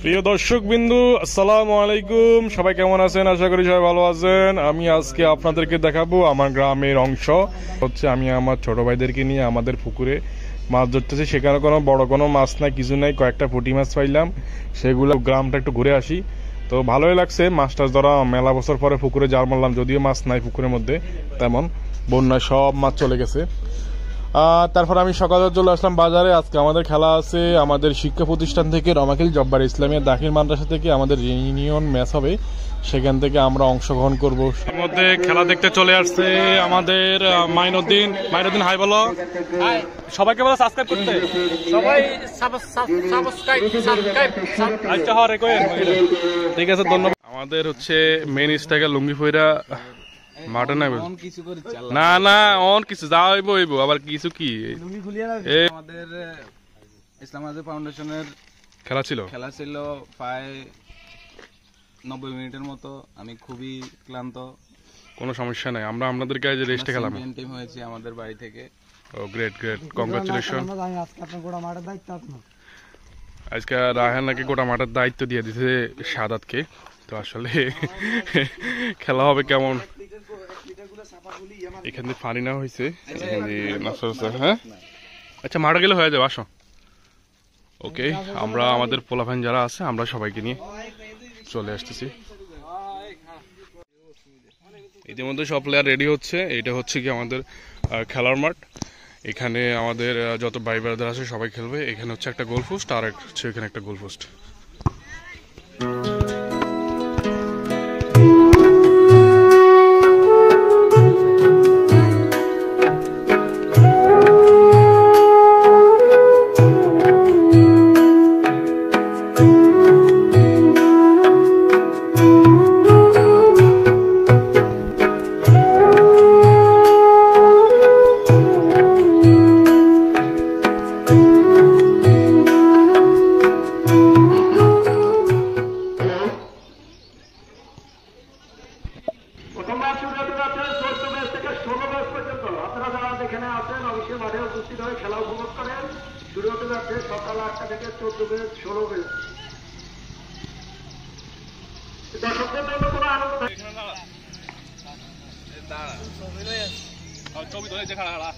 প্রিয় দর্শক বিন্দু, আসসালামু আলাইকুম। সবাই কেমন আছেন? আশা করি সবাই ভালো আছেন। আমি আজকে আপনাদেরকে দেখাবো আমার গ্রামের অংশ হচ্ছে আমি আমার ছোট ভাইদেরকে নিয়ে আমাদের পুকুরে মাছ ধরতেছি। সেখানে কোনো বড় কোনো মাছ নাই, কিছু নাই, কয়েকটা পুঁটি মাছ পাইলাম, সেগুলো গ্রামটা একটু ঘুরে আসি। তো ভালোই লাগছে মাছ টাছ ধরা। মেলা বছর পরে পুকুরে জাল মারলাম, যদিও মাছ নাই পুকুরের মধ্যে তেমন, বন্যায় সব মাছ চলে গেছে। তারপর আমি সকালে চলে আসলাম বাজারে। আজকে আমাদের খেলা আছে আমাদের শিক্ষা প্রতিষ্ঠান থেকে, রমাখিল জব্বার ইসলামিয়া দাখিল মাদ্রাসা থেকে আমাদের ইউনিয়ন ম্যাচ হবে, সেখান থেকে আমরা অংশগ্রহণ করব। এর মধ্যে খেলা দেখতে চলে আসছে আমাদের মাইনুদ্দিন। মাইনুদ্দিন হাই বলো। সবাইকে বলো সাবস্ক্রাইব করতে, সবাই সাবস্ক্রাইব। আচ্ছা হ্যাঁ রে কইন, ঠিক আছে ধন্যবাদ। আমাদের হচ্ছে মেন স্ট্রাইকার লুঙ্গি ফইরা মাঠে নামে না না অন কিছু যাও হইব আবার কিছু কি আমাদের ইসলামাবাদ ফাউন্ডেশনের খেলা ছিল প্রায় 90 মিনিটের মতো। আমি খুবই ক্লান্ত। কোনো সমস্যা নাই, আমরা আপনাদের কাছে রেস্টে খেলাম। টিম হয়েছে আমাদের বাড়ি থেকে। ও গ্রেট গ্রেট, কংগ্রাচুলেশন। আজকে রায়হান নাকি গোটা মাঠের দায়িত্ব দিয়ে দিতে শাহাদাতকে। তো আসলে খেলা হবে কেমন, এখানে পানি না হয়েছে, হ্যাঁ আচ্ছা মাঠে গেলে হয়ে যাবে, আসো। ওকে, আমরা আমাদের পোলাফাইন যারা আছে আমরা সবাইকে নিয়ে চলে আসতেছি। ইতিমধ্যে সব প্লেয়ার রেডি হচ্ছে। এটা হচ্ছে কি আমাদের খেলার মাঠ। এখানে আমাদের যত ভাই ব্রাদার আছে সবাই খেলবে। এখানে হচ্ছে একটা গোল পোস্ট আর হচ্ছে এখানে একটা গোল পোস্ট। খেলা উপভোগ করেন। শুরু হতে যাচ্ছে সকাল 8টা থেকে 14 মিনিট 16 মিনিট। দর্শকদের জন্য কোনো আনন্দ ছবি ধরে দেখা খেলা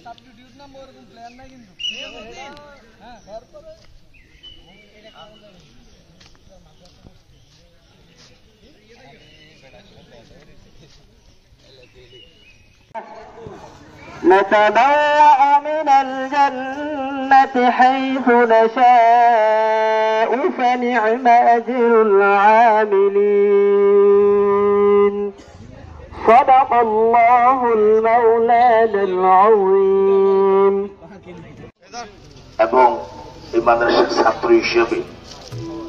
সাবস্টিটিউট নাম্বার এরকম প্ল্যান নাই কিন্তু। হ্যাঁ তারপরে نتبوأ من الجنة حيث نشاء فنعم أجر العاملين صدق الله المولانا العظيم। এবং এই মাদ্রাসার ছাত্র হিসেবে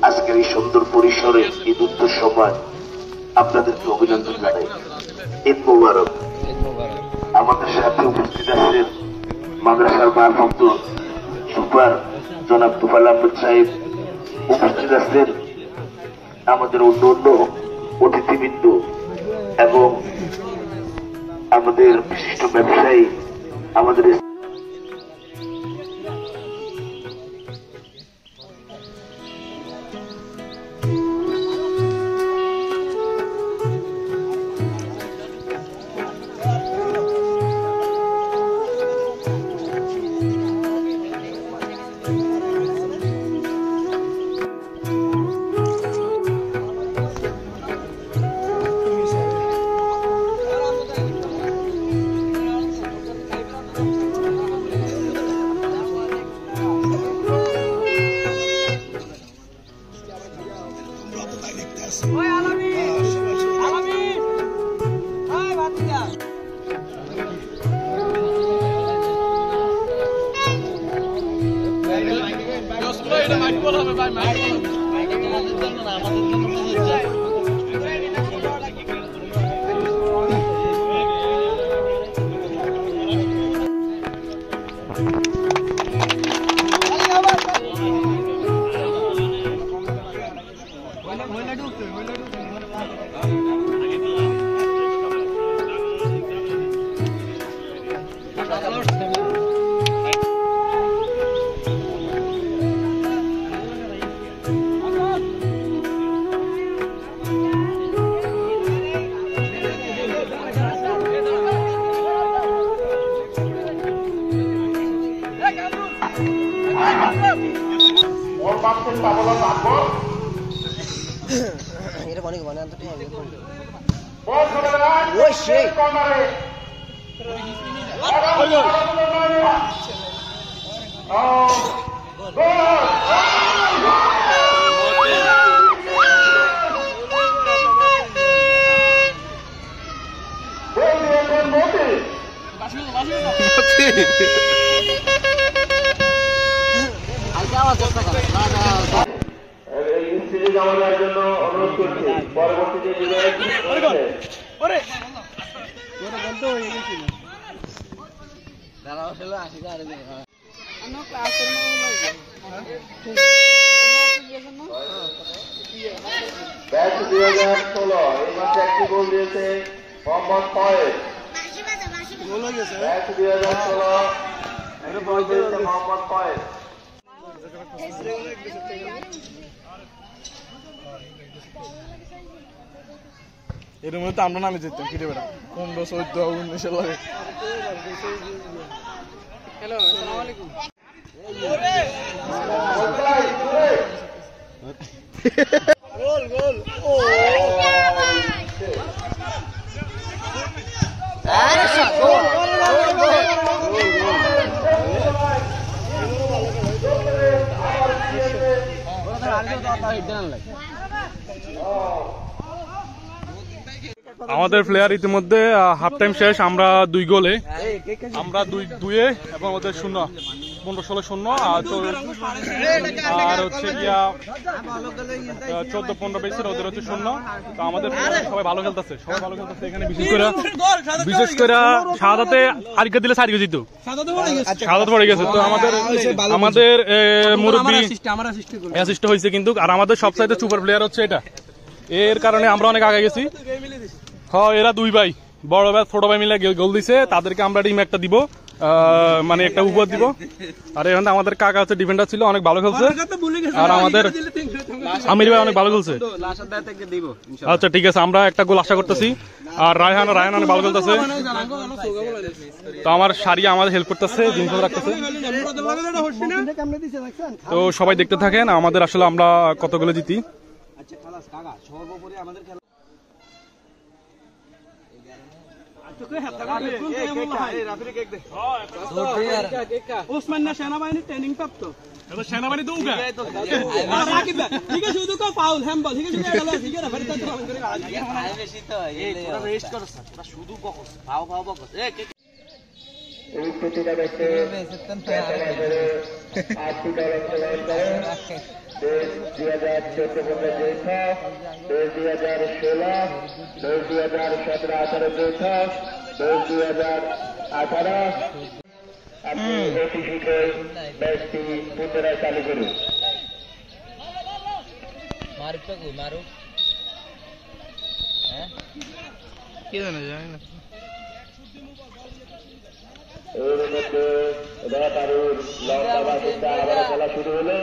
আজকের এই সুন্দর পরিসরে ঈদ উত্তর সময় আপনাদেরকে অভিনন্দন জানাই। ঈদ মোবারক। আমাদের সাথে উপস্থিত আছেন মাদ্রাসার ভারপ্রাপ্ত সুপার জনাব তুফাইল আহমেদ সাহেব, উপস্থিত আছেন আমাদের অন্য অন্য অতিথিবৃন্দ এবং আমাদের বিশিষ্ট ব্যবসায়ী, আমাদের আসছেন তা বলা আকবর বল ছোটবেলা কর্নারে আমাদের জন্য অনুরোধ করছি পরবর্তীতে ব্যাচ 2016 এই মাসে একটি গোল দিয়েছে মোহাম্মদ ফয়েজ। ব্যাচ 2016 গোল দিয়েছে মোহাম্মদ ফয়েজ। এর মধ্যে আমরা নামে যেতাম ফিরে বেড়া 15, 14, 19 লাগে। হ্যালো, আসসালামু আলাইকুম। গোল গোল ও আরে গোল গোল আমাদের প্লেয়ার ইতিমধ্যে হাফ টাইম শেষ। আমরা 2 গোলে, আমরা 2-2 এবং ওদের 0, 15-16-0 আর হচ্ছে গিয়া 14-15 বেসের ওদের হচ্ছে 0। তো আমাদের সবাই ভালো খেলতেছে, এখানে বিশেষ করে সাদাতে আরিকা দিলে 4 জিত, সাদাতে পড়ে গেছে। তো আমাদের মুরব্বী অ্যাসিস্ট হয়েছে কিন্তু, আর আমাদের সবচাইতে সুপার প্লেয়ার হচ্ছে এটা, এর কারণে আমরা অনেক আগে গেছি। হ্যাঁ, এরা 2 ভাই, বড় ভাই ছোট ভাই মিলে গোল দিছে, তাদেরকে আমরা টিম একটা দিব, মানে একটা উপহার দিব। আর এখানে আমাদের কাকা হচ্ছে ডিফেন্ডার ছিল, অনেক ভালো খেলছে। আর আমাদের আমির ভাই অনেক ভালো খেলছে। আচ্ছা ঠিক আছে, আমরা একটা গোল আশা করতেছি। আর রায়হান অনেক ভালো খেলতেছে। তো আমার সারিয়া আমাদের হেল্প করতেছে, জিনিস রাখতেছে। তো সবাই দেখতে থাকেন আমাদের আসলে আমরা কতগুলো জিতি। সেনাবাহিনী ট্রেনিং প্রাপ্ত সেনাবাহিনী তো ঠিক আছে, শুধু ফাউল হ্যান্ডবল ঠিক আছে, এই প্রতিযোগিতাতে 8টি দল অংশগ্রহণ করে। দেশ 2014-15 যৌথা, দেশ 2016, দেশ 2017-18 যৌথা, দেশ 2018। আপনি অতি শীঘ্রই ম্যাচটি পুনরায় চালু করুন। এর মধ্যে রেফারির লম্বা বাসিটা আবার খেলা শুরু হলো।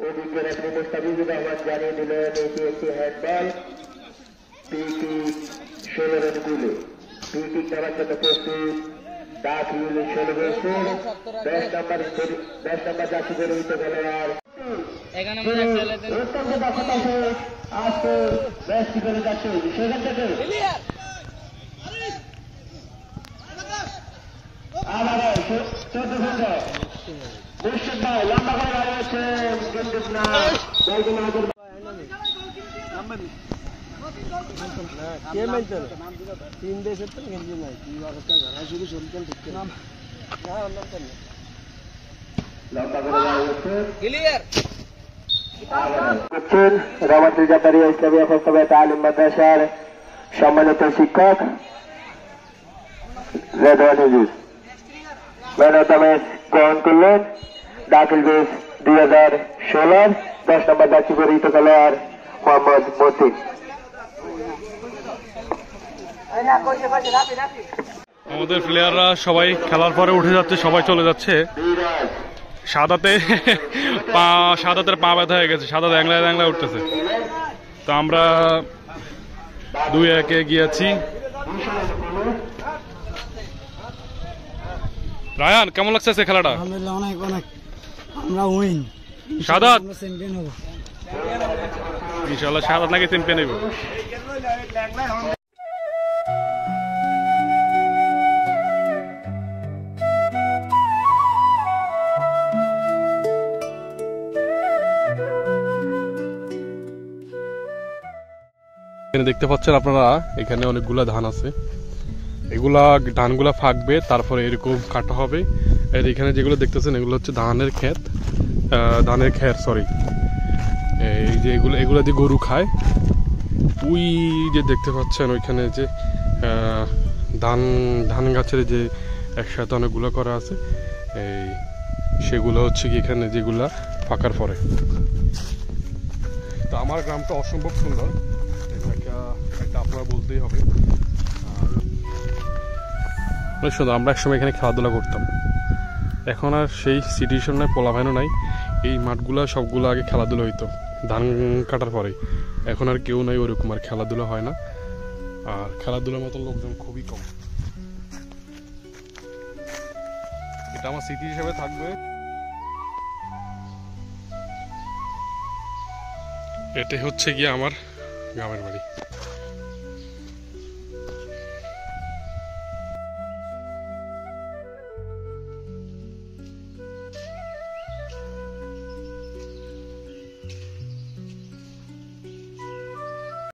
অভিজ্ঞ রেফারি মুস্তাফিজুর রহমান জানিয়ে দিলেন এটি একটি হ্যান্ডবল। পিটি 16 রান গুলো, পিটি খেলার জন্য প্রস্তুত। দাখিল 16 বছর, 10 নম্বর যাত্রী পরিহিত খেলোয়াড় অত্যন্ত দক্ষতা আজকে ম্যাচটি করে যাচ্ছে সেখান থেকে আবার 14 ঘন্টা মুর্শিদ ভাই লম্বা করে দাঁড়িয়েছে, কিন্তু না তিন দেশের তো কিন্তু নাই কি অবস্থা ঘরে শুধু শুনতেন ঠিক না লম্বা করে দাঁড়িয়েছে রহমতুল জাকারিয়া ইসলামী অবস্থায় তালিম মাদ্রাসার সম্মানিত শিক্ষক রেদওয়ান হুজুর ম্যান অফ দ্য ম্যাচ গ্রহণ করলেন। দাখিল বেশ 2016, 10 নম্বর যাত্রী পরিহিত খেলোয়াড় মোহাম্মদ মতিন। আমাদের প্লেয়াররা সবাই খেলার পরে উঠে যাচ্ছে, সবাই চলে যাচ্ছে। সাদাতের পা ব্যথা হয়ে গেছে, সাদা দ্যাংলায় দ্যাংলায় উঠতেছে। তো আমরা 2-1 গিয়েছি। রায়ান, কেমন লাগছে খেলাটা? আলহামদুলিল্লাহ, অনেক অনেক। আমরা উইন, সাদাত আমরা চ্যাম্পিয়ন হব ইনশাআল্লাহ, সাদাত নাকি চ্যাম্পিয়ন হইব। এখানে দেখতে পাচ্ছেন আপনারা, এখানে অনেকগুলা ধান আছে। এগুলা ধানগুলা ফাঁকবে, তারপরে এরকম কাটা হবে। আর এখানে যেগুলো দেখতেছেন এগুলো হচ্ছে ধানের ক্ষেত, সরি। এই যে এগুলো দিয়ে গরু খায়। ওই যে দেখতে পাচ্ছেন ওইখানে যে ধান গাছের যে একসাথে অনেকগুলো করা আছে, এই সেগুলো হচ্ছে কি এখানে যেগুলা ফাঁকার পরে। তো আমার গ্রামটা অসম্ভব সুন্দর, এটা আপনারা বলতেই হবে। অনেক সুন্দর। আমরা একসময় এখানে খেলাধুলা করতাম, এখন আর সেই সিচুয়েশন নাই, পোলাভাইনও নাই। এই মাঠগুলা সবগুলো আগে খেলাধুলা হইতো ধান কাটার পরে, এখন আর কেউ নাই ওরকম, আর খেলাধুলা হয় না। আর খেলাধুলার মতো লোকজন খুবই কম। এটা আমার স্মৃতি হিসেবে থাকবে। এটাই হচ্ছে গিয়ে আমার গ্রামের বাড়ি।